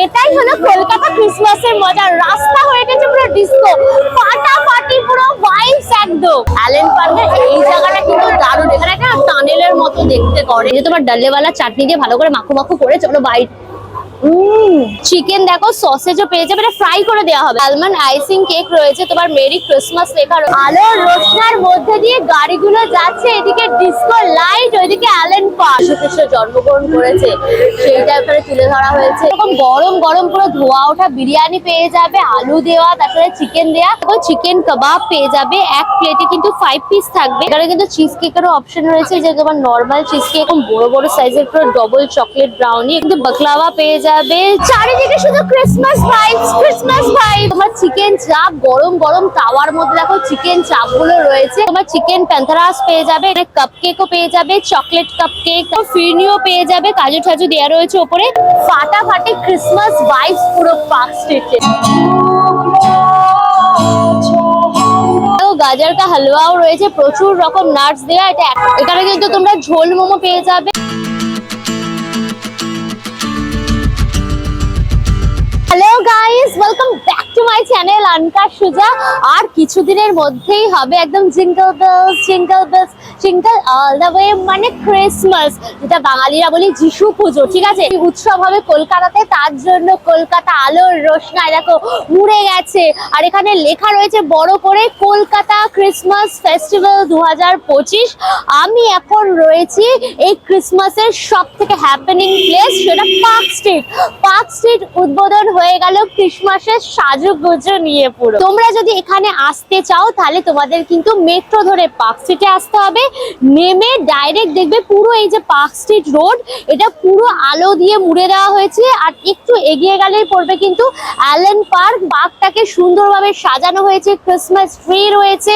এটাই হলো কলকাতা ক্রিসমাসের মজা। রাস্তা হয়ে গেছে পুরো ডিস্কো, ফাটাফাটি পুরো ভাইবস একদম। অ্যালেন পার্কের এই জায়গাটা কিন্তু দারুণ। এখানে একটা টানেলের মতো দেখতে করে, যে তোমার ডাল্লেওয়ালা চাটনি দিয়ে ভালো করে মাখো মাখো করে চলো বাইট। চিকেন দেখো, সসেজও পেয়ে যাবে, এটা ফ্রাই করে দেওয়া হবে। আলমন্ড আইসিং কেক রয়েছে, তোমার মেরি ক্রিসমাস লেখা। আলোর রোশনার মধ্যে দিয়ে গাড়িগুলো যাচ্ছে, এদিকে ডিস্কো লাইট, ওইদিকে অ্যালেন পার্ক। যীশু জন্মগ্রহণ করেছে সেইটা এখানে তুলে ধরা হয়েছে। এরকম গরম গরম পুরো ধোয়া ওঠা বিরিয়ানি পেয়ে যাবে, আলু দেওয়া, তারপরে চিকেন দেওয়া, চিকেন কাবাব পেয়ে যাবে। এক প্লেটে কিন্তু 5 পিস থাকবে। এখানে কিন্তু চিজ কেকেরও অপশন রয়েছে, যে তোমার নর্মাল চিজ কেক, বড় বড় সাইজের পুরো ডবল চকলেট ব্রাউনি, কিন্তু বাকলাওয়া পেয়ে যাবে। চারিদিকে শুধু ক্রিসমাস ভাইবস, ক্রিসমাস ভাইব। তোমার চিকেন চাপ গরম গরম তাওয়ার মধ্যে দেখো চিকেন চাপ গুলো রয়েছে। তোমার চিকেন প্যান্থারাস পেয়ে যাবে, কাপকেকও পেয়ে যাবে, চকলেট কাপকেক, ফিরনিও পেয়ে যাবে, কাজু টাজু দেওয়া রয়েছে ওপরে। ফাটাফাটি ক্রিসমাস ভাইবস পুরো পার্ক স্ট্রিটে। গাজর কা হালুয়াও রয়েছে, প্রচুর রকম নাটস দেওয়া। এখানে কিন্তু তোমরা ঝোল মোমো পেয়ে যাবে। Hello guys, welcome back to my channel আনকা সুজা। আর কিছুদিনের মধ্যেই হবে একদম jingle bells, jingle bells, jingle all the way, মানে ক্রিসমাস, যেটা বাঙালিরা বলি যিশু পুজো। ঠিক আছে, উৎসব হবে কলকাতাতে, তার জন্য কলকাতা আলোর রোশনায় দেখো মুড়ে গেছে। আর এখানে লেখা রয়েছে বড় করে কলকাতা ক্রিসমাস ফেস্টিভ্যাল 2025। আমি এখন রয়েছি এই ক্রিসমাসের সব থেকে হ্যাপেনিং প্লেস, সেটা পার্ক স্ট্রিট। পার্ক স্ট্রিট উদ্বোধন হয়ে গেল ক্রিসমাসের সাজুগুজু নিয়ে পুরো। তোমরা যদি এখানে আসতে চাও তাহলে তোমাদের কিন্তু মেট্রো ধরে পার্ক স্ট্রিটে আসতে হবে। নেমে ডাইরেক্ট দেখবে পুরো এই যে পার্ক স্ট্রিট রোড, এটা পুরো আলো দিয়ে মুড়ে দেওয়া হয়েছে। আর একটু এগিয়ে গেলেই পড়বে কিন্তু অ্যালেন পার্ক। পার্কটাকে সুন্দরভাবে সাজানো হয়েছে, ক্রিসমাস ট্রি রয়েছে,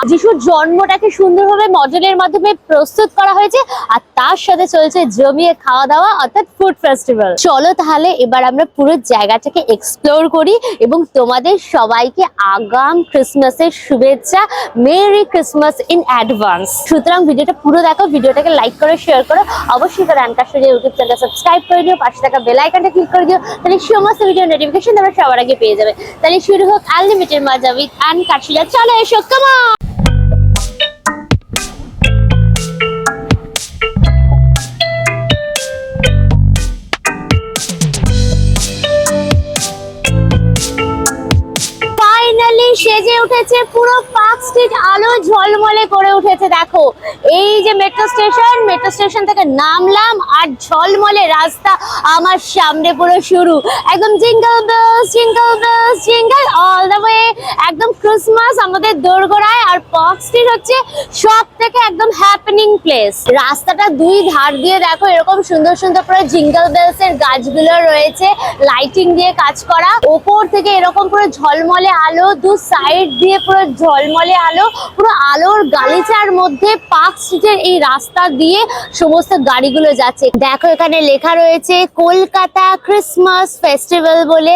যিশুর জন্মটাকে সুন্দরভাবে মডেলের মাধ্যমে প্রস্তুত করা হয়েছে। আর তার সাথে চলছে জমিয়ে খাওয়া দাওয়া, অর্থাৎ ফুড ফেস্টিভ্যাল। চলো তাহলে এবার আমরা পুরো জায়গাটাকে এক্সপ্লোর করি এবং তোমাদের সবাইকে আগাম ক্রিসমাসের শুভেচ্ছা, মেরি ক্রিসমাস ইন অ্যাডভান্স। সুতরাং ভিডিওটা পুরো দেখো, ভিডিওটাকে লাইক করো, শেয়ার করো, অবশ্যই করে আনকা সুজা ইউটিউব চ্যানেলটা সাবস্ক্রাইব করে দিও, পাশে থাকা বেল আইকনটা ক্লিক করে দিও, তাহলে সমস্ত ভিডিও নোটিফিকেশন তোমরা সবার আগে পেয়ে যাবে। তাহলে শুরু হোক আনলিমিটেড মজা উইথ আনকা সুজা। চলো এসো, কাম অন। সেজে উঠেছে পুরো পার্ক স্ট্রিট, আলো ঝলমলে করে উঠেছে। দেখো এই যে মেট্রো স্টেশন, মেট্রো স্টেশন থেকে নামলাম আর ঝলমলে রাস্তা আমার সামনে পুরো শুরু। একদম jingle bells, jingle bells, jingle all the way. একদম ক্রিসমাস আমাদের দোরগোড়ায়। আর পার্ক স্ট্রিট হচ্ছে সব থেকে একদম হ্যাপেনিং প্লেস। রাস্তাটা দুই ধার দিয়ে দেখো এরকম সুন্দর সুন্দর পুরো জিঙ্গল বেলস এর গাছগুলো রয়েছে, লাইটিং দিয়ে কাজ করা। ওপর থেকে এরকম পুরো ঝলমলে আলো, দু সাইড দিয়ে পুরো ঝলমলে আলো, পুরো আলোর গালিচার মধ্যে পার্ক স্ট্রিটের এই রাস্তা দিয়ে সমস্ত গাড়িগুলো যাচ্ছে। দেখো এখানে লেখা রয়েছে কলকাতা ক্রিসমাস ফেস্টিভ্যাল বলে,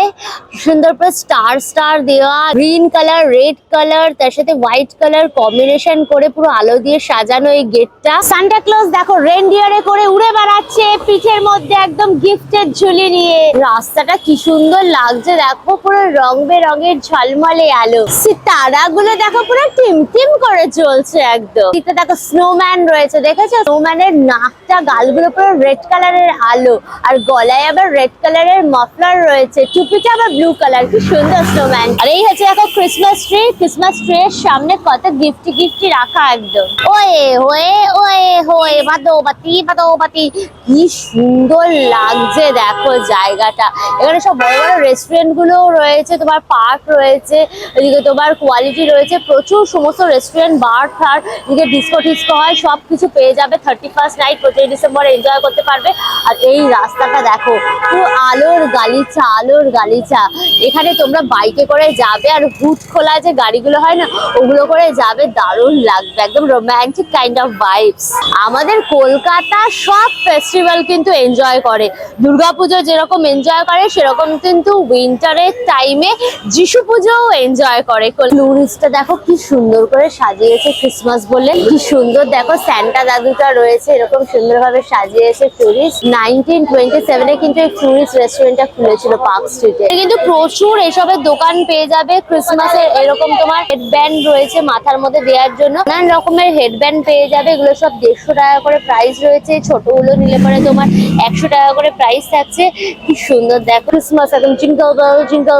সুন্দর করে স্টার স্টার দেওয়া, গ্রিন কালার, রেড কালার, তার সাথে হোয়াইট কালার কম্বিনেশন করে পুরো আলো দিয়ে সাজানো এই গেটটা। সান্টা ক্লজ দেখো রেনডিয়ারে করে উড়ে বেড়াচ্ছে, পিঠের মধ্যে একদম গিফটের ঝুলি নিয়ে। রাস্তাটা কি সুন্দর লাগছে দেখো, পুরো রং বেরঙের ঝলমলে আলো। সিতারা গুলো দেখো পুরো টিম টিম করে জ্বলছে একদম। এদিকে দেখো স্নোম্যান রয়েছে, দেখেছো স্নোম্যানের নাকটা, গালগুলো পুরো রেড কালারের আলো, আর গলায় আবার রেড কালারের মাফলার রয়েছে, টুপিটা আবার ব্লু কালার। কি সুন্দর স্নোম্যান। আর এই হচ্ছে দেখো ক্রিসমাস ট্রি। ক্রিসমাস ট্রি এর সামনে কত গিফটি গিফটি রাখা একদম। ওয়ে হয়ে ওয়ে হয়ে বাদো বাতি বাদো বাতি, কি সুন্দর লাগছে দেখো জায়গাটা। এখানে সব বড় বড় রেস্টুরেন্ট গুলো রয়েছে, তোমার পার্ক রয়েছে, এদিকে তোমার কোয়ালিটি রয়েছে প্রচুর, সমস্ত রেস্টুরেন্ট, বার থার, এদিকে ডিস্কো টিস্কো হয়, সবকিছু পেয়ে যাবে। 31st নাইট 25 ডিসেম্বর এনজয় করতে পারবে। আর এই রাস্তাটা দেখো পুরো আলোর গালিচা, আলোর গালিচা। এখানে তোমরা বাইকে করে যাবে আর হুড খোলা যে গাড়িগুলো হয় না, ওগুলো করে যাবে, দারুণ লাগবে, একদম রোমান্টিক কাইন্ড অফ ভাইবস। আমাদের কলকাতা সব ফেস্টিভ্যাল কিন্তু এনজয় করে। দুর্গাপুজো যেরকম এনজয় করে, সেরকম কিন্তু উইন্টারের টাইমে যিশু পুজোও এনজয় করে। করে। ফ্লোরিস্টটা দেখো কি সুন্দর করে সাজিয়েছে ক্রিসমাস বলে, কি সুন্দর দেখো স্যান্টা দাদুটা রয়েছে এরকম সুন্দর ভাবে সাজিয়েছে ফ্লোরিস্ট। 1927 কিন্তু এই ফ্লোরিস্ট রেস্টুরেন্টটা খুলেছিল পার্ক স্ট্রিটে। কিন্তু প্রচুর এসবের দোকান পেয়ে যাবে ক্রিসমাসের, এরকম তোমার হেডব্যান্ড রয়েছে মাথার মধ্যে দেওয়ার জন্য, নানান রকমের হেডব্যান্ড পেয়ে যাবে। এগুলো সব 150 টাকা করে প্রাইস রয়েছে, ছোটগুলো নিলে পরে তোমার 100 টাকা করে প্রাইস থাকছে। কি সুন্দর দেখো ক্রিসমাস একদম জিঙ্গল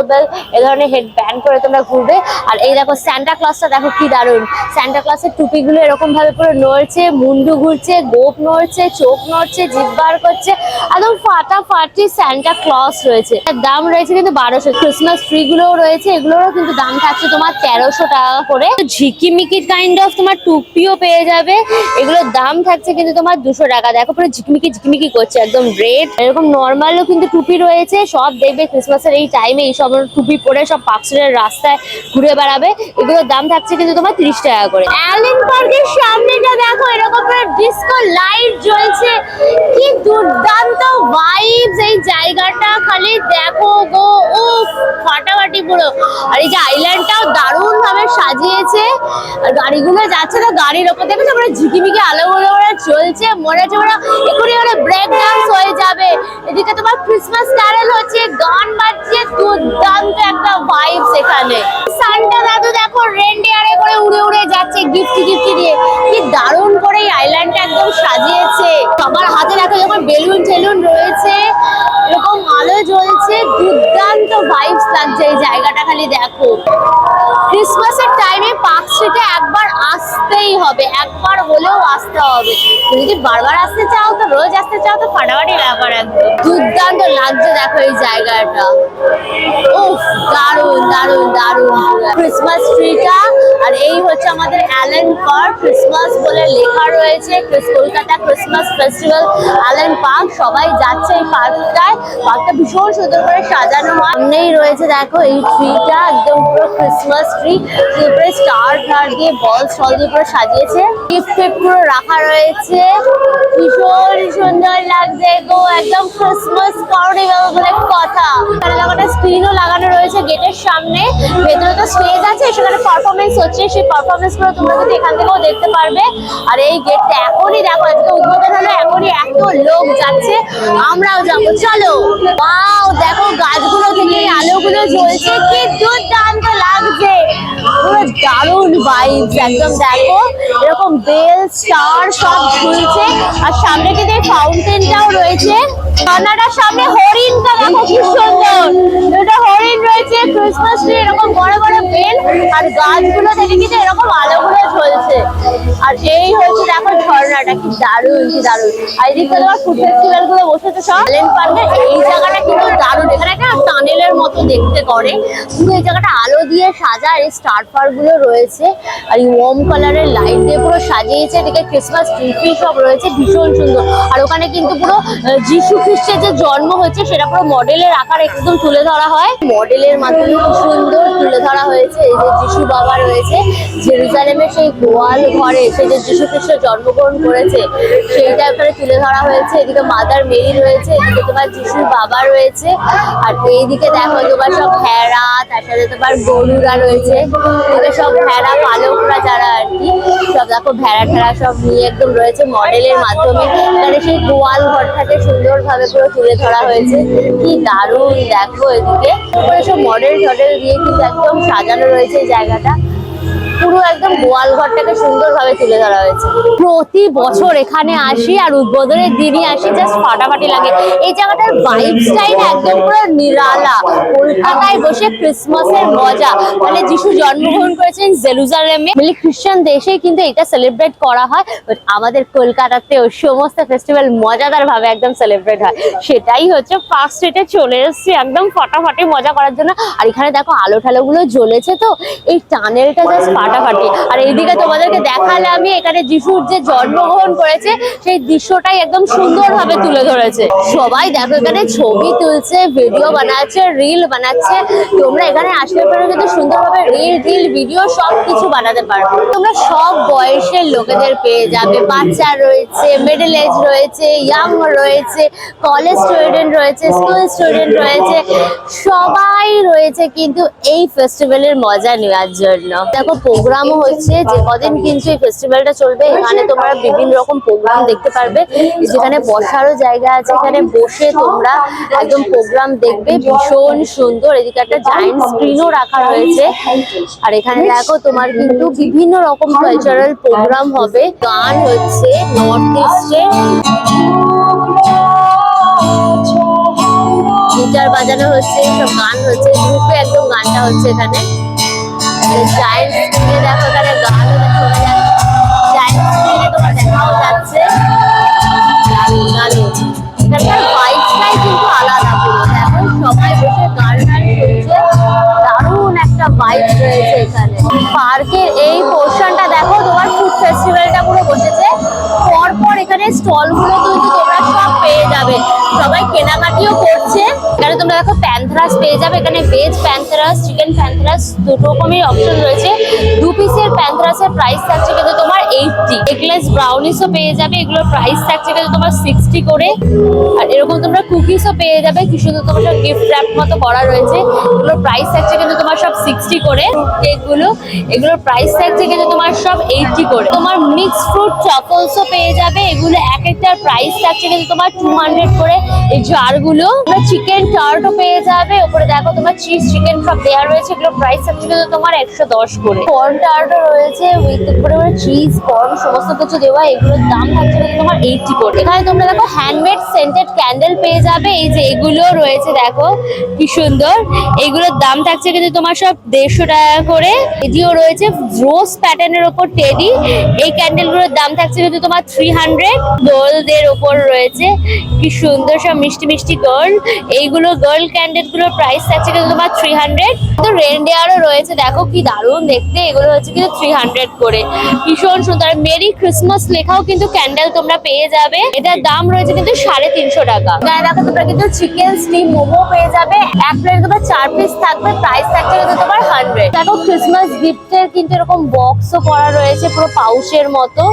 বেল এ ধরনের হেডব্যান্ড করে তোমরা ঘুরবে। আর এই দেখো সান্টা ক্লজটা দেখো কি দারুণ, সান্টা ক্লজের টুপিগুলো এরকম ভাবে পুরো নড়ছে, মুন্ডু ঘুরছে, গোপ নড়ছে, চোখ নড়ছে, জিভ বার করছে, একদম ফাটাফাটি সান্টা ক্লজ রয়েছে। দাম রয়েছে কিন্তু 1200। ক্রিসমাস ট্রি গুলোও রয়েছে, এগুলোরও কিন্তু দাম থাকছে তোমার 1300 টাকা করে। ঝিকিমিকি কাইন্ড অফ তোমার টুপিও পেয়ে যাবে, এগুলোর দাম থাকছে কিন্তু তোমার 200 টাকা। দেখো পুরো ঝিকিমিকি করছে একদম রেড। এরকম নর্মালও কিন্তু টুপি রয়েছে, সব দেখবে ক্রিসমাসের এই টাইমে এই সব টুপি পরে সব পার্ক স্ট্রিটের রাস্তায় ঘুরে বেড়াবে। এগুলোর দাম থাকছে কিন্তু তোমার 30 টাকা করে। অ্যালেন পার্কের সামনেটা দেখো এরকম পুরো ডিস্কো লাইট জ্বলছে, কি দুর্দান্ত ভাইবস এই জায়গাটা, খালি দেখো গো, ও ফাটাফাটি পুরো। আর এই যে আইল্যান্ডটাও দারুণ ভাবে সাজিয়েছে, আর গাড়িগুলো যাচ্ছে তো গাড়ির ওপর দেখো পুরো ঝিকিমিকি আলোগুলো ওরা চলছে, মনে হচ্ছে ওরা এখনই ওরা ব্রেক ডান্স হয়ে যাবে। এদিকে তোমার ক্রিসমাস ক্যারল হচ্ছে, গান বাজছে, দুর্দান্ত একটা ভাইবস এখানে। সান্টা দাদু দেখো রেনডিয়ারে করে উড়ে উড়ে যাচ্ছে গিফটি দিয়ে, কি দারুণ করে এই আইল্যান্ডটা একদম সাজিয়েছে। সবার হাতে দেখো যখন বেলুন টেলুন রয়েছে, এরকম আলো জ্বলছে, দুর্দান্ত ভাইবস লাগছে এই জায়গাটা, খালি দেখো। ক্রিসমাসের টাইমে পার্ক স্ট্রিটে একবার আসতেই হবে, একবার হলেও আসতে হবে। তুমি যদি বারবার আসতে চাও তো, রোজ আসতে চাও তো ফাটাফাটি ব্যাপার, একদম দুর্দান্ত লাগছে দেখো এই জায়গাটা। উফ দারুণ দারুণ দারুণ ক্রিসমাস ট্রিটা। আর এই হচ্ছে আমাদের অ্যালেন পার্ক, ক্রিসমাস বলে লেখা রয়েছে, Kolkata Christmas festival Allen Park. সবাই যাচ্ছে এই পার্কটায়, পার্কটা ভীষণ সুন্দর করে সাজানো হয়। সামনেই রয়েছে দেখো এই ট্রিটা, একদম পুরো ক্রিসমাস ট্রি, উপরে স্টার দিয়ে বল স্টল দিয়ে পুরো সাজিয়েছে, গিফট পুরো রাখা রয়েছে, ভীষণ সুন্দর লাগছে গো, একদম ক্রিসমাস কার্নিভাল বলে কথা। এখানে লাগানো স্ক্রিনও লাগানো রয়েছে গেটের সামনে, ভেতরে তো স্টেজ আছে, সেখানে পারফরমেন্স হচ্ছে, সেই পারফরমেন্স গুলো তোমরা কিন্তু এখান থেকেও দেখতে পারবে। আর এই গেটটা এখনই দেখো, আজকে উদ্বোধন হলো, এখনই এত লোক যাচ্ছে, আমরাও যাবো, চলো। ওয়াও দেখো গাছগুলো থেকে আলোগুলো জ্বলছে, কি দুর্দান্ত লাগছে, পুরো দারুণ ভাইবস একদম। দেখো এরকম বেল স্টার সব ঝুলছে, আর সামনে কিন্তু এই ফাউন্টেনটাও রয়েছে। কানাডার সামনে হরিণটা দেখো কি সুন্দর, এটা হরিণ রয়েছে, ক্রিসমাস ট্রি, এরকম বড় বড় বেল, আর গাছগুলো থেকে কিন্তু এরকম আলোগুলো ঝলছে। আর এই হচ্ছে দেখো ঝর্ণাটা, কি দারুণ কি দারুণ। আর এদিকে তোমার ফুড ফেস্টিভ্যাল গুলো বসেছে সব। অ্যালেন পার্কের এই জায়গাটা কিন্তু দারুণ, এখানে একটা টানেলের মতো দেখতে করে, পুরো এই জায়গাটা আলো দিয়ে সাজা, আর এই স্টার পার্ক গুলো রয়েছে, আর এই ওয়ার্ম কালারের লাইট দিয়ে পুরো সাজিয়েছে। এদিকে ক্রিসমাস ট্রি সব রয়েছে, ভীষণ সুন্দর। আর ওখানে কিন্তু পুরো যিশু খ্রিস্টের যে জন্ম হয়েছে সেটা পুরো মডেলের আকার একদম তুলে ধরা হয়, মডেলের মাধ্যমে কি সুন্দর তুলে ধরা হয়েছে। এই যে যিশু বাবা রয়েছে জেরুজালেমের সেই গোয়াল ঘরে, সেই যে যিশু খ্রিস্ট জন্মগ্রহণ করেছে সেইটা এখানে তুলে ধরা হয়েছে। এদিকে মাদার মেরি রয়েছে, এদিকে তোমার যিশুর বাবা রয়েছে, আর এইদিকে দেখো তোমার সব ভেড়া, তার সাথে তোমার গরুরা রয়েছে, এদিকে সব ভেড়া পালকরা যারা আর কি, সব দেখো ভেড়া ঠেড়া সব নিয়ে একদম রয়েছে মডেলের মাধ্যমে। এখানে সেই গোয়াল ঘরটাকে সুন্দর ভাবে পুরো তুলে ধরা হয়েছে, কি দারুণ দেখো। এদিকে সব মডেল টডেল দিয়ে কিন্তু একদম সাজানো রয়েছে এই জায়গাটা, পুরো একদম গোয়াল ঘরটাকে সুন্দরভাবে তুলে ধরা হয়েছে। প্রতি বছর এখানে আসি, আর উদ্বোধনের দিনই আসি, জাস্ট ফাটাফাটি লাগে। এই জায়গাটার ভাইবসটাই না একদম পুরো নিরালা, কলকাতায় বসে ক্রিসমাসের মজা। মানে যিশু জন্মগ্রহণ করেছেন জেরুজালেমে, মানে খ্রিস্টান দেশেই কিন্তু এটা সেলিব্রেট করা হয়, বাট আমাদের কলকাতাতেও সমস্ত ফেস্টিভ্যাল মজাদার ভাবে একদম সেলিব্রেট হয়। সেটাই হচ্ছে পার্ক স্ট্রিটে চলে এসেছি একদম ফাটাফাটি মজা করার জন্য। আর এখানে দেখো আলো ঠালো গুলো জ্বলেছে, তো এই টানেলটা জাস্ট ফাটাফাটি। আর এইদিকে তোমাদেরকে দেখালে আমি, এখানে যিশুর যে জন্মগ্রহণ করেছে সেই দৃশ্যটাই একদম সুন্দরভাবে তুলে ধরেছে। সবাই দেখো এখানে ছবি তুলছে, ভিডিও বানাচ্ছে, রিল বানাচ্ছে। তোমরা এখানে আসলে পরে কিন্তু সুন্দরভাবে রিল ভিডিও সব কিছু বানাতে পারবে। তোমরা সব বয়সের লোকেদের পেয়ে যাবে, বাচ্চা রয়েছে, মিডল এজ রয়েছে, ইয়াং রয়েছে, কলেজ স্টুডেন্ট রয়েছে, স্কুল স্টুডেন্ট রয়েছে, সবাই রয়েছে হয়েছে কিন্তু এই ফেস্টিভ্যালের মজা নেওয়ার জন্য। দেখো প্রোগ্রামও হচ্ছে, যে কদিন কিন্তু এই ফেস্টিভ্যালটা চলবে এখানে তোমরা বিভিন্ন রকম প্রোগ্রাম দেখতে পারবে, যেখানে বসারও জায়গা আছে, এখানে বসে তোমরা একদম প্রোগ্রাম দেখবে, ভীষণ সুন্দর। এদিকে একটা জায়ান্ট স্ক্রিনও রাখা রয়েছে। আর এখানে দেখো তোমার কিন্তু বিভিন্ন রকম কালচারাল প্রোগ্রাম হবে, গান হচ্ছে নর্থ ইস্টে, গিটার বাজানো হচ্ছে, সব গান হচ্ছে, গ্রুপে একদম গানটা হচ্ছে এখানে। জায়ান্ট স্ক্রিনে দেখো এখানে গানও শোনা যাচ্ছে, জায়ান্ট স্ক্রিনে তোমার দেখাও যাচ্ছে। এখানকার ভাইবটাই কিন্তু আলাদা পুরো, দেখো সবাই বসে গান শুনছে, দারুণ একটা ভাইব রয়েছে এখানে। পার্কের এই পোর্শনটা দেখো, তোমার ফুড ফেস্টিভ্যালটা পুরো বসেছে, পরপর এখানে স্টল গুলো কিন্তু তোমরা সব পেয়ে যাবে, সবাই কেনাকাটিও করছে। এখানে তোমরা দেখো প্যান্থরাস পেয়ে যাবে, এখানে ভেজ প্যান্থরাস, চিকেন প্যান্থরাস দুটো রকমের অপশন রয়েছে। 2 পিসের প্যান্থরাসের প্রাইস থাকছে কিন্তু তোমার 80। এগলেস ব্রাউনিসও পেয়ে যাবে, এগুলোর প্রাইস থাকছে কিন্তু তোমার 60 করে। আর এরকম তোমরা কুকিজও পেয়ে যাবে, কি সুন্দর তোমার সব গিফট র্যাপ মতো করা রয়েছে, এগুলোর প্রাইস থাকছে কিন্তু তোমার সব 60 করে। কেকগুলো এগুলোর প্রাইস থাকছে কিন্তু তোমার সব 80 করে। তোমার মিক্সড ফ্রুট চকোলসও পেয়ে যাবে, এগুলো এক একটার প্রাইস থাকছে কিন্তু তোমার 200 করে। এই জারগুলো তোমরা চিকেন টার্টও পেয়ে যাবে, উপরে দেখো তোমার চিজ চিকেন সব দেওয়া রয়েছে, এগুলোর প্রাইস থাকছে কিন্তু তোমার 110 করে। কর্ন টার্টও রয়েছে উইথ উপরে চিজ কর্ন সমস্ত কিছু দেওয়া, এগুলোর দাম থাকছে কিন্তু তোমার 80 করে। এখানে তোমরা দেখো হ্যান্ডমেড সেন্টেড ক্যান্ডেল পেয়ে যাবে, এই যে এগুলো রয়েছে দেখো কি সুন্দর, এগুলোর দাম থাকছে কিন্তু তোমার সব 150 টাকা করে। এটিও রয়েছে রোজ প্যাটার্নের ওপর টেডি, এই ক্যান্ডেলগুলোর দাম থাকছে কিন্তু তোমার 300। গোল্ডের ওপর রয়েছে কি সুন্দর সব মিষ্টি মিষ্টি গার্ল, এইগুলো গার্ল ক্যান্ডেল গুলোর প্রাইস থাকছে কিন্তু তোমার 300। তো রেনডিয়ারও রয়েছে, দেখো কি দারুণ দেখতে, এগুলো হচ্ছে কিন্তু 300 করে, ভীষণ সুন্দর। মেরি ক্রিসমাস লেখাও কিন্তু ক্যান্ডেল তোমরা পেয়ে যাবে, এটার দাম রয়েছে কিন্তু 350 টাকা। গায়ে দেখো তোমরা কিন্তু চিকেন স্টিম মোমো পেয়ে যাবে, এক প্লেট তোমার 4 পিস থাকবে, প্রাইস থাকছে কিন্তু তোমার 100। দেখো ক্রিসমাস গিফটের কিন্তু এরকম বক্সও করা রয়েছে পুরো পাউচের মতো।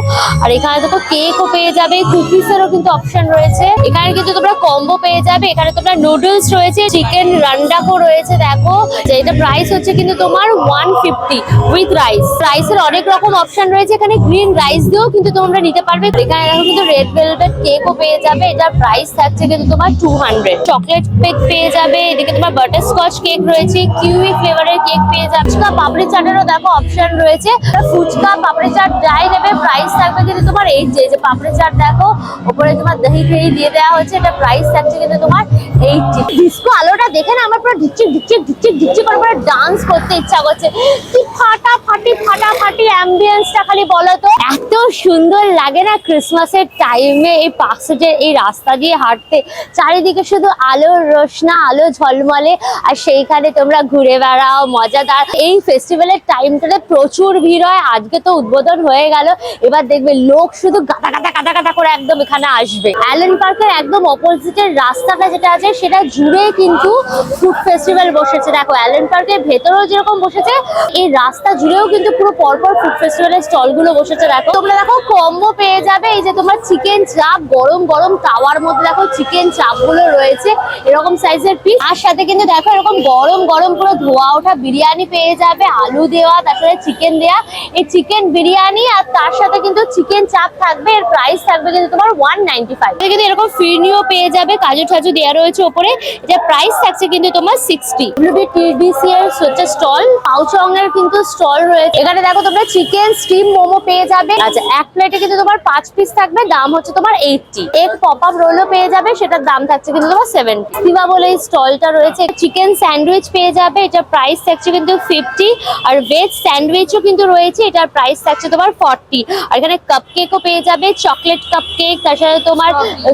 আর এখানে দেখো কেকও পেয়ে যাবে, কুকিজেরও কিন্তু অপশন রয়েছে। এখানে কিন্তু তোমরা কম্বো পেয়ে যাবে, এখানে তোমরা নুডলস রয়েছে, চিকেন রান্ডাকো রয়েছে, দেখো যেটা প্রাইস হচ্ছে কিন্তু তোমার 150 উইথ রাইস। রাইসের অনেক রকম অপশন রয়েছে, এখানে গ্রিন রাইস দিয়েও কিন্তু তোমরা নিতে পারবে। এখানে দেখো কিন্তু রেড ভেলভেট কেকও পেয়ে যাবে, এটার প্রাইস থাকছে কিন্তু তোমার 200। চকলেট কেক পেয়ে যাবে, এদিকে তোমার বাটারস্কচ কেক রয়েছে, কিউই ফ্লেভারের কেক পেয়ে যাবে। ফুচকা পাপড়ি চাটেরও দেখো অপশন রয়েছে, ফুচকা পাপড়ি চাট যাই নেবে প্রাইস থাকবে কিন্তু তোমার 80। যে পাপড়ি চাট দেখো উপরে তোমার দহি ফেহি দিয়ে দেওয়া হচ্ছে, এটা প্রাইস থাকছে কিন্তু তোমার 80। ডিস্কো আলোটা দেখে না আমার পুরো ঢিকচিক ঢিকচিক ঢিকচিক ঢিকচিক করে পুরো ডান্স করতে ইচ্ছা করছে। কি ফাটাফাটি অ্যাম্বিয়েন্সটা খালি বলো তো, এত সুন্দর লাগে না ক্রিসমাসের টাইমে এই পার্ক স্ট্রিটের এই রাস্তা দিয়ে হাঁটতে, চারিদিকে শুধু আলোর রোশনা, আলো ঝলমলে, আর সেইখানে তোমরা ঘুরে বেড়াও মজাদার। এই ফেস্টিভ্যালের টাইমটাতে প্রচুর ভিড় হয়, আজকে তো উদ্বোধন হয়ে গেল, এবার দেখবে লোক শুধু গাদা গাদা গাদা গাদা করে একদম এখানে আসবে। অ্যালেন পার্কের একদম অপোজিটের রাস্তাটা যেটা আছে সেটা জুড়ে কিন্তু ফুড ফেস্টিভ্যাল বসেছে। দেখো অ্যালেন পার্কের ভেতরেও যেরকম বসেছে, এই রাস্তা জুড়েও কিন্তু পুরো পরপর ফুড ফেস্টিভ্যালের স্টল গুলো বসেছে। দেখো তোমরা দেখো কম্বো পেয়ে যাবে, এই যে তোমার চিকেন চাপ গরম গরম তাওয়ার মধ্যে দেখো চিকেন চাপ গুলো রয়েছে এরকম সাইজের পিস, আর সাথে কিন্তু দেখো এরকম গরম গরম পুরো ধোয়া ওঠা বিরিয়ানি পেয়ে যাবে, আলু দেওয়া, তার সাথে চিকেন দেওয়া, এই চিকেন বিরিয়ানি আর তার সাথে কিন্তু চিকেন চাপ থাকবে, এর প্রাইস থাকবে কিন্তু তোমার 195। কিন্তু এরকম ফিরনিও পেয়ে যাবে, কাজু টাজু দেওয়া রয়েছে উপরে, এটা প্রাইস থাকছে কিন্তু তোমার 60। টিডিসি এর হচ্ছে স্টল, পাউচং এর কিন্তু স্টল রয়েছে। এখানে দেখো তোমরা চিকেন স্টিম মোমো পেয়ে যাবে, আচ্ছা এক প্লেটে কিন্তু তোমার 5 পিস থাকবে, দাম হচ্ছে তোমার 80। এক পপ আপ রোলও পেয়ে যাবে, সেটার দাম থাকছে কিন্তু তোমার 70। সিবা বলে এই স্টলটা রয়েছে, চিকেন স্যান্ডউইচ পেয়ে যাবে, এটার প্রাইস থাকছে কিন্তু 50। আর ভেজ স্যান্ডউইচও কিন্তু রয়েছে, এটার প্রাইস থাকছে তোমার 40। আর এখানে কাপকেকও পেয়ে যাবে, চকলেট কাপকেক, তার সাথে তোমার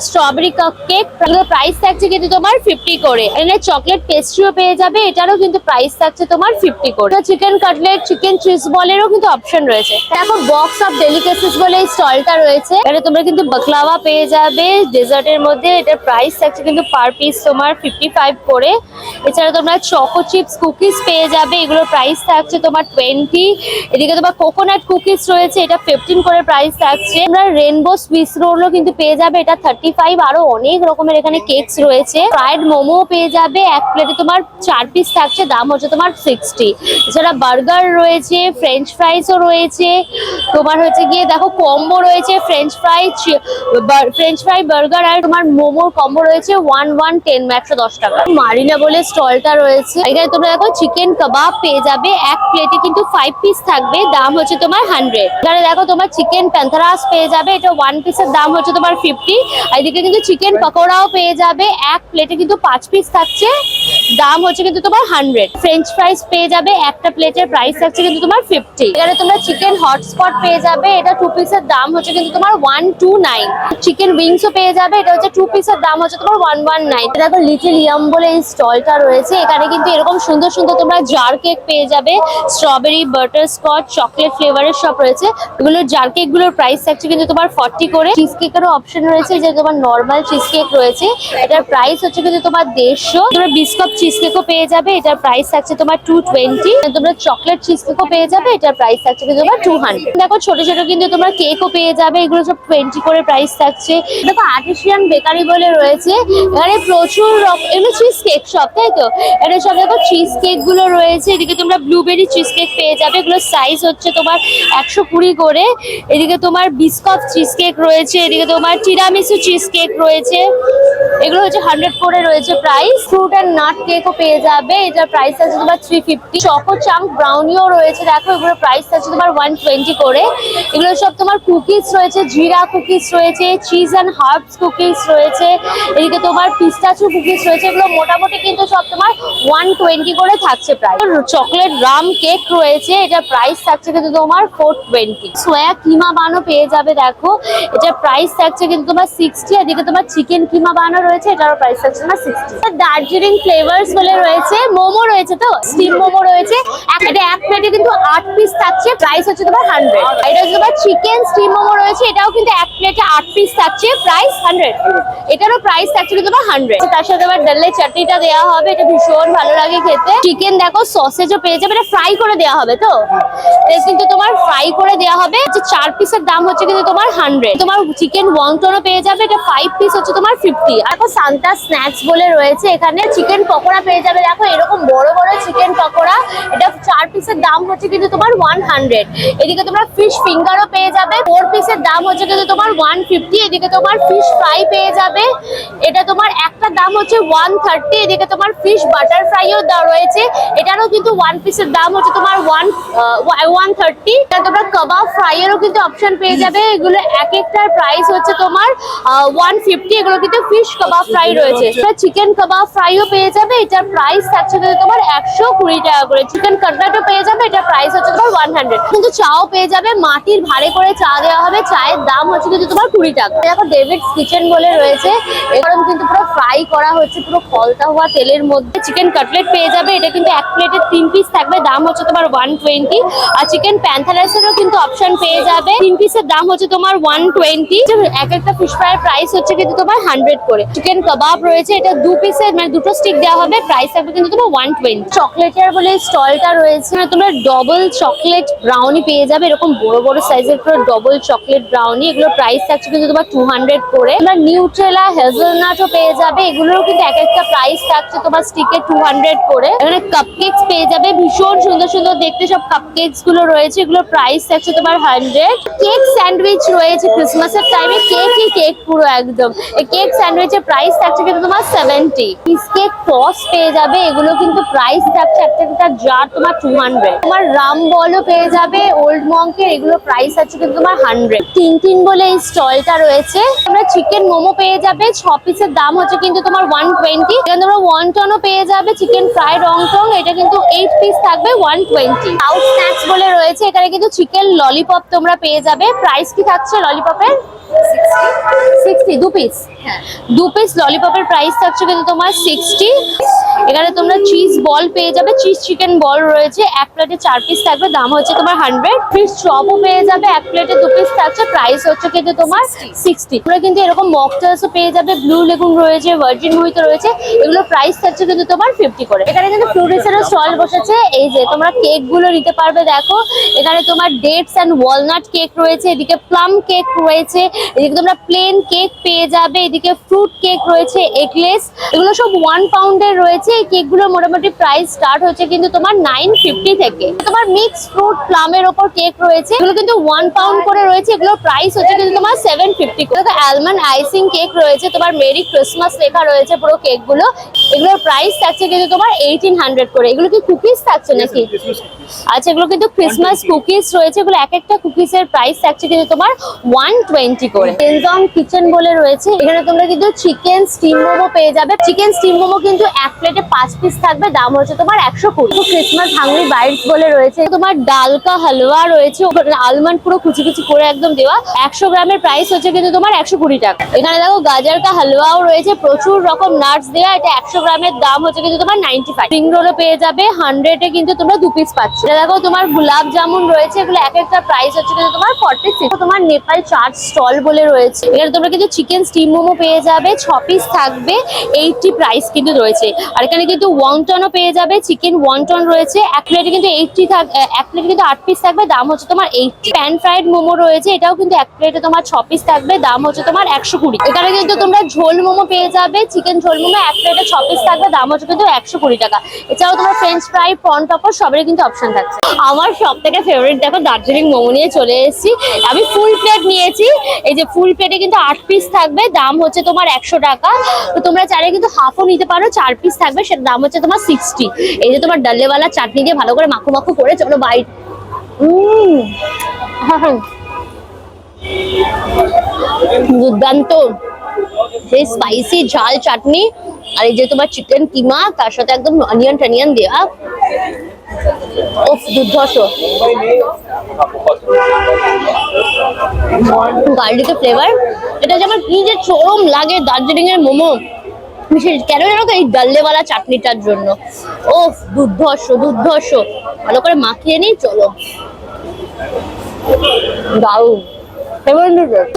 স্ট্রবেরি কাপকেক, এগুলোর প্রাইস থাকছে কিন্তু তোমার 50 করে। এখানে চকলেট পেস্ট্রিও পেয়ে যাবে, এটারও কিন্তু প্রাইস থাকছে তোমার 50 করে। চিকেন কাটলেট, চিকেন চিজ বলেরও কিন্তু অপশন রয়েছে। দেখো বক্স বক্স অফ ডেলিকেসিস বলে এই স্টলটা রয়েছে। এখানে তোমরা কিন্তু বাকলাওয়া পেয়ে যাবে ডেজার্টের মধ্যে। এটার প্রাইস থাকছে কিন্তু পার পিস তোমার 55 করে। এছাড়া তোমরা চকো চিপস কুকিজ পেয়ে যাবে, এগুলোর প্রাইস থাকছে তোমার 20। এদিকে তোমার কোকোনাট কুকিজ রয়েছে, এটা 15 করে প্রাইস থাকছে। তোমরা রেনবো সুইস রোলও কিন্তু পেয়ে যাবে, এটা 35। আরো অনেক রকমের এখানে কেকস রয়েছে। ফ্রাইড মোমো পেয়ে যাবে, এক প্লেটে তোমার 4 পিস থাকছে, দাম হচ্ছে তোমার 60। এছাড়া বার্গার রয়েছে, ফ্রেঞ্চ ফ্রাইসও রয়েছে, তোমার হচ্ছে গিয়ে দেখো কম্বো রয়েছে, ফ্রেঞ্চ ফ্রাই বার্গার আর তোমার মোমোর কম্বো রয়েছে 110 110 টাকা। মারিনা বলে স্টলটা রয়েছে, এখানে তোমরা দেখো চিকেন কাবাব পেয়ে যাবে, এক প্লেটে কিন্তু 5 পিস থাকবে, দাম হচ্ছে তোমার 100। এখানে দেখো তোমার চিকেন প্যান্থারাস পেয়ে যাবে, এটা 1 পিসের দাম হচ্ছে তোমার 50। আর এদিকে কিন্তু চিকেন পকোড়াও পেয়ে যাবে, এক প্লেটে কিন্তু 5 পিস থাকছে, দাম হচ্ছে কিন্তু তোমার 100। ফ্রেঞ্চ ফ্রাইস পেয়ে যাবে, একটা প্লেটের প্রাইস থাকছে কিন্তু তোমার 50। এখানে তোমরা চিকেন হটস্পট পেয়ে যাবে, এটা 2 পিসের দাম হচ্ছে কিন্তু তোমার 129। চিকেন উইংসও পেয়ে যাবে, এটা হচ্ছে 2 পিসের দাম হচ্ছে তোমার 119। দেখো লিটল ইয়াম বলে এই স্টলটা রয়েছে, এখানে কিন্তু এরকম সুন্দর সুন্দর তোমরা জার কেক পেয়ে যাবে, স্ট্রবেরি, বাটার স্কচ, চকলেট ফ্লেভারের সব রয়েছে। এগুলো জার কেক গুলোর প্রাইস থাকছে কিন্তু তোমার 40 করে। চিজ কেকেরও অপশন রয়েছে, যে তোমার নর্মাল চিজ কেক রয়েছে, এটার প্রাইস হচ্ছে কিন্তু তোমার 150। তোমরা বিস্কুট চিজ কেকও পেয়ে যাবে, এটার প্রাইস থাকছে তোমার 220। তোমরা চকলেট চিজ কেকও পেয়ে যাবে, এটার প্রাইস থাকছে কিন্তু তোমার 200। দেখো ছোট ছোট কিন্তু তোমরা কেকও পেয়ে যাবে, এগুলো সব 20 করে প্রাইস থাকছে। দেখো আর্টিসিয়ান বেকারি বলে রয়েছে, এখানে প্রচুর এগুলো চিজ কেক শপ, তাই তো? এটা সব দেখো চিজ কেক গুলো রয়েছে। এদিকে তোমরা ব্লুবেরি চিজ কেক পেয়ে যাবে, এগুলো সাইজ হচ্ছে তোমার 120 করে। এদিকে তোমার বিস্কুট চিজ কেক রয়েছে, এদিকে তোমার টিরামিসু চিজ কেক রয়েছে, এগুলো হচ্ছে 100 করে রয়েছে প্রাইস। ফ্রুট এন্ড নাট কেকও পেয়ে যাবে, এটার প্রাইস আছে তোমার 350। চকো চাঙ্ক ব্রাউনিও রয়েছে, দেখো এগুলোর প্রাইস আছে তোমার 120 করে। এগুলো সব তোমার কুকিজ রয়েছে, জিরা কুকিজ রয়েছে, চিজ এন্ড হার্বস কুকিজ রয়েছে, এদিকে তোমার পিস্তাচু কুকিজ রয়েছে, এগুলো মোটামুটি কিন্তু সব তোমার 120 করে থাকছে প্রাইস। চকলেট রাম কেক রয়েছে, এটার প্রাইস থাকছে কিন্তু তোমার 420। সোয়া কিমা বানও পেয়ে যাবে, দেখো এটার প্রাইস থাকছে কিন্তু তোমার 60। এদিকে তোমার চিকেন কিমা বানও রয়েছে, এটারও প্রাইস থাকছে তোমার 60। দার্জিলিং ফ্লেভার্স বলে রয়েছে, মোমো রয়েছে, তো স্টিম মোমো রয়েছে, এটা এক প্লেটে কিন্তু 8 পিস থাকছে, প্রাইস হচ্ছে তোমার 100। এটা হচ্ছে তোমার চিকেন স্টিম মোমো রয়েছে, এটাও কিন্তু এক প্লেটে 8 পিস থাকছে, প্রাইস 100। এটারও প্রাইস থাকছে কিন্তু তোমার 100। তার সাথে আবার ডালের চাটনিটা দেওয়া হবে, এটা ভীষণ ভালো লাগে খেতে। চিকেন দেখো সসেজও পেয়ে যাবে, এটা ফ্রাই করে দেওয়া হবে, তো এটা কিন্তু তোমার ফ্রাই করে দেওয়া হবে। 4 পিসের দাম হচ্ছে কিন্তু তোমার 100। তোমার চিকেন ওয়াংটনও পেয়ে যাবে, এটা 5 পিস হচ্ছে তোমার 50। আর দেখো সান্তা স্ন্যাক্স বলে রয়েছে, এখানে চিকেন পকোড়া পেয়ে যাবে, দেখো এরকম বড় বড় চিকেন পকোড়া, এটা 4 পিসের দাম হচ্ছে কিন্তু তোমার 100। এদিকে তোমরা ফিশ ফিঙ্গারও পেয়ে যাবে, 4 পিসের দাম হচ্ছে কিন্তু তোমার 150। এদিকে তোমার ফিশ ফ্রাই পেয়ে যাবে, এটা তোমার একটা দাম হচ্ছে 130। এদিকে তোমার ফিশ বাটার ফ্রাইও রয়েছে, এটারও কিন্তু 1 পিসের দাম হচ্ছে তোমার 130। তোমরা কাবাব ফ্রাইয়েরও কিন্তু অপশন পেয়ে যাবে, এগুলো এক একটার প্রাইস হচ্ছে তোমার 150। এগুলো কিন্তু ফিশ কাবাব ফ্রাই রয়েছে। চিকেন কাবাব ফ্রাইও পেয়ে যাবে, এটার প্রাইস থাকছে কিন্তু তোমার 120 টাকা করে। চিকেন কাটলেটও পেয়ে যাবে, এটার প্রাইস হচ্ছে তোমার 100। কিন্তু চাও পেয়ে যাবে, মাটির ভারে করে চা দেওয়া হবে, চায়ের দাম হচ্ছে কিন্তু তোমার 20 টাকা। দেখো ডেভিডস কিচেন বলে রয়েছে, এরকম কিন্তু পুরো ফ্রাই করা হচ্ছে পুরো ফলতা হওয়া তেলের মধ্যে। চিকেন কাটলেট পেয়ে যাবে, এটা কিন্তু এক প্লেটে 3 পিস থাকবে, দাম হচ্ছে তোমার 120। আর চিকেন প্যান্থারাসেরও কিন্তু অপশন পেয়ে যাবে, 3 পিসের দাম হচ্ছে তোমার 120। এক একটা ফিশ ফ্রাইয়ের প্রাইস হচ্ছে কিন্তু তোমার 100 করে। চিকেন কাবাব রয়েছে, এটা 2 পিসের মানে দুটো স্টিক দেওয়া হবে, প্রাইস থাকবে কিন্তু তোমার 120। চকলেটের বলে স্টলটা রয়েছে, তোমরা ডবল চকলেট ব্রাউনি পেয়ে যাবে, এরকম বড় বড় সাইজের পুরো ডবল চকলেট ব্রাউনি, এগুলোর প্রাইস থাকছে কিন্তু তোমার 200 করে। তোমরা নিউট্রেলা হেজেলনাটও পেয়ে যাবে, এগুলোরও কিন্তু এক একটা প্রাইস থাকছে তোমার স্টিকে 200 করে। এখানে কাপকেকস পেয়ে যাবে, ভীষণ সুন্দর সুন্দর দেখতে সব কাপকেকস গুলো রয়েছে, এগুলোর প্রাইস থাকছে তোমার 100। কেক স্যান্ডউইচ রয়েছে, ক্রিসমাসের টাইমে কেক পুরো একদম, এই কেক স্যান্ডউইচের প্রাইস থাকছে কিন্তু তোমার 70। কেক টস পেয়ে যাবে, এগুলো কিন্তু প্রাইস থাকছে একটা জার তোমার 200। তোমার রাম বলও পেয়ে যাবে ওল্ড মঙ্কের, এগুলো প্রাইস আছে কিন্তু তোমার 100। টিনটিন বলে এই স্টলটা রয়েছে, তোমরা চিকেন মোমো পেয়ে যাবে, 6 পিসের দাম হচ্ছে কিন্তু তোমার 120। এখানে তোমরা ওয়ান্টনও পেয়ে যাবে, চিকেন ফ্রাই রংটং, এটা কিন্তু 8 পিস থাকবে 120। সাউথ স্ন্যাক্স বলে রয়েছে, এখানে কিন্তু চিকেন ললিপপ তোমরা পেয়ে যাবে, প্রাইস কি থাকছে ললিপপের? 60। 2 পিস, 2 পিস ললিপপের প্রাইস থাকছে কিন্তু তোমার 60। এখানে তোমরা চিজ বল পেয়ে যাবে, চিজ চিকেন বল রয়েছে, এক প্লেটে 4 পিস থাকবে, দাম হচ্ছে তোমার 100। ফিশ চপও পেয়ে যাবে, এক প্লেটে 2 পিস থাকছে, প্রাইস হচ্ছে কিন্তু তোমার 60। তোমরা কিন্তু এরকম মকটেলসও পেয়ে যাবে, ব্লু লেগুন রয়েছে, ভার্জিন মুহিতো রয়েছে, এগুলো প্রাইস থাকছে কিন্তু তোমার 50 করে। এখানে কিন্তু ফ্রুটিসেরও স্টল বসেছে, এই যে তোমরা কেক গুলো নিতে পারবে। দেখো এখানে তোমার ডেটস এন্ড ওয়ালনাট কেক রয়েছে, এদিকে প্লাম কেক রয়েছে, এদিকে তোমরা প্লেন কেক পেয়ে যাবে, এদিকে ফ্রুট কেক রয়েছে, এগলেস, এগুলো সব 1 পাউন্ডের রয়েছে। এই কেকগুলোর মোটামুটি প্রাইস স্টার্ট হচ্ছে কিন্তু তোমার 950 থেকে। তোমার মিক্স ফ্রুট প্লামের ওপর কেক রয়েছে, এগুলো কিন্তু 1 পাউন্ড করে রয়েছে, এগুলোর প্রাইস হচ্ছে কিন্তু তোমার 750 করে। অ্যালমন্ড আইসিং কেক রয়েছে, তোমার মেরি ক্রিসমাস লেখা রয়েছে পুরো কেকগুলো, এগুলোর প্রাইস থাকছে কিন্তু তোমার 1800 করে। এগুলো কি কুকিজ থাকছে নাকি? আচ্ছা, এগুলো কিন্তু ক্রিসমাস কুকিজ রয়েছে, এগুলো এক একটা কুকিজের প্রাইস থাকছে কিন্তু তোমার 120 করে। টেনজং কিচেন বলে রয়েছে, এখানে তোমরা কিন্তু চিকেন স্টিম মোমো পেয়ে যাবে। চিকেন স্টিম মোমো কিন্তু এক প্লেটে 5 পিস থাকবে, দাম হচ্ছে তোমার 120। ক্রিসমাস হাংরি বাইটস বলে রয়েছে, তোমার ডালকা হালুয়া রয়েছে, আলমন্ড পুরো কুচি কুচি করে একদম দেওয়া, 100 গ্রামের প্রাইস হচ্ছে কিন্তু তোমার 120 টাকা। এখানে দেখো গাজর কা হালুয়াও রয়েছে, প্রচুর রকম নাটস দেওয়া, এটা 100 গ্রামের দাম হচ্ছে কিন্তু তোমার 95। স্প্রিং রোলও পেয়ে যাবে, 100 এ কিন্তু তোমরা 2 পিস পাচ্ছ। এটা দেখো তোমার গোলাপ জামুন রয়েছে, এগুলো এক একটা প্রাইস হচ্ছে কিন্তু তোমার 46। তোমার নেপাল চাট স্টল বলে রয়েছে, এখানে তোমরা কিন্তু চিকেন স্টিম মোমো পেয়ে যাবে, 6 পিস থাকবে, 80 প্রাইস কিন্তু রয়েছে। আর এখানে কিন্তু ওয়াংটনও পেয়ে যাবে, চিকেন ওয়াংটন রয়েছে, এক প্লেটে কিন্তু 80 এক প্লেটে কিন্তু 8 পিস থাকবে, দাম হচ্ছে তোমার 80। প্যান ফ্রাইড মোমো রয়েছে, এটাও কিন্তু এক প্লেটে তোমার 6 পিস থাকবে, দাম হচ্ছে তোমার 120। এখানে কিন্তু তোমরা ঝোল মোমো পেয়ে যাবে, চিকেন ঝোল মোমো এক প্লেটে 6 পিস থাকবে, দাম হচ্ছে কিন্তু 120 টাকা। এছাড়াও তোমার ফ্রেঞ্চ ফ্রাই, প্রন টপার সবেরই কিন্তু অপশন থাকছে। আমার সব থেকে ফেভারিট দেখো দার্জিলিং মোমো নিয়ে চলে এসেছি, আমি ফুল প্লেট নিয়েছি। এই যে ফুল প্লেটে কিন্তু 8 পিস থাকবে, দাম হচ্ছে তোমার 100 টাকা। তো তোমরা চাইলে কিন্তু হাফও নিতে পারো, 4 পিস থাকবে, সেটা দাম হচ্ছে তোমার 60। এই যে তোমার ডালেওয়ালা চাটনি দিয়ে ভালো করে মাখো মাখো করে চলো বাইট। দুর্দান্ত সেই স্পাইসি ঝাল চাটনি, আর এই যে তোমার চিকেন কিমা, তার সাথে একদম অনিয়ন টনিয়ন দেওয়া, ওফ দুর্ধর্ষ। গার্লিকের ফ্লেভার, এটা যেমন কি যে চরম লাগে দার্জিলিং এর মোমো, কেন জানো তো এই ডাল্লেওয়ালা চাটনিটার জন্য। ওফ দুর্ধর্ষ দুর্ধর্ষ, ভালো করে মাখিয়ে নিই চলো। দারুণ।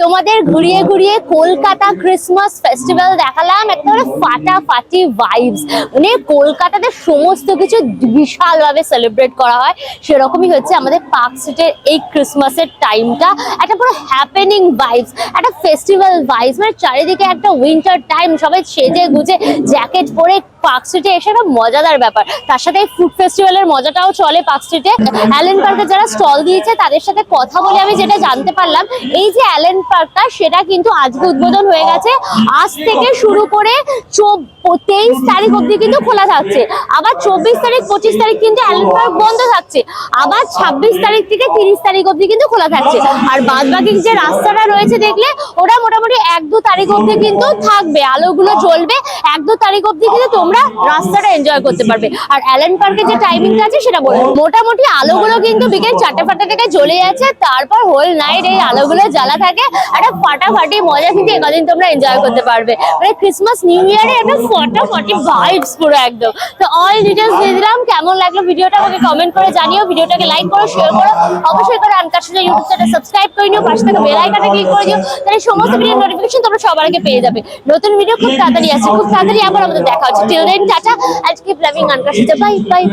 তোমাদের ঘুরিয়ে ঘুরিয়ে কলকাতা ক্রিসমাস ফেস্টিভ্যাল দেখালাম, একেবারে ফাটাফাটি ভাইবস, মানে কলকাতাতে সমস্ত কিছু বিশাল ভাবে সেলিব্রেট করা হয়, সেরকমই হচ্ছে আমাদের পার্ক স্ট্রিটের এই ক্রিসমাসের টাইমটা, একটা পুরো হ্যাপেনিং ভাইবস, একটা ফেস্টিভ্যাল ভাইবস, মানে চারিদিকে একটা উইন্টার টাইম, সবাই সেজে গুজে জ্যাকেট পরে পার্ক স্ট্রিটে এসে একটা মজাদার ব্যাপার। তার সাথে এই ফুড ফেস্টিভ্যালের মজাটাও চলে পার্ক স্ট্রিটে। অ্যালেন পার্কে যারা স্টল দিয়েছে তাদের সাথে কথা বলে আমি যেটা জানতে পারলাম, এই যে অ্যালেন পার্কটা সেটা কিন্তু আজকে উদ্বোধন হয়ে গেছে, আজ থেকে শুরু করে 23 তারিখ অব্দি কিন্তু খোলা থাকছে, আবার 24 তারিখ 25 তারিখ কিন্তু অ্যালেন পার্ক বন্ধ থাকছে, আবার 26 তারিখ থেকে 30 তারিখ অব্দি কিন্তু খোলা থাকছে। আর বাদ বাকি যে রাস্তাটা রয়েছে দেখলে ওরা মোটামুটি 1-2 তারিখ অব্দি কিন্তু থাকবে, আলোগুলো জ্বলবে, 1-2 তারিখ অব্দি কিন্তু তোমরা রাস্তাটা এনজয় করতে পারবে। আর অ্যালেন পার্কে যে টাইমিংটা আছে সেটা বলে, মোটামুটি আলোগুলো কিন্তু বিকেল 4টে থেকে জ্বলে যাচ্ছে, তারপর হোল নাইট এই আলোগুলো জ্বালা থাকে, একটা ফাটাফাটি মজা কিন্তু একদিন তোমরা এনজয় করতে পারবে, মানে ক্রিসমাস নিউ ইয়ারে একটা ফাটাফাটি ভাইবস পুরো একদম। তো অল ডিটেইলস দিয়ে দিলাম, কেমন লাগলো ভিডিওটা আমাকে কমেন্ট করে জানিও, ভিডিওটাকে লাইক করো, শেয়ার করো, অবশ্যই করে আনকাশিজা ইউটিউব চ্যানেল সাবস্ক্রাইব করে নিও, পাশে থেকে বেল আইকনে ক্লিক করে দিও, তাহলে সমস্ত ভিডিওর নোটিফিকেশন তোমরা সবার আগে পেয়ে যাবে। নতুন ভিডিও খুব তাড়াতাড়ি আসছে, খুব তাড়াতাড়ি আবার আমাদের দেখা হচ্ছে। টিল দেন টাটা, আজকে লাভিং আনকাশিজা, বাই বাই।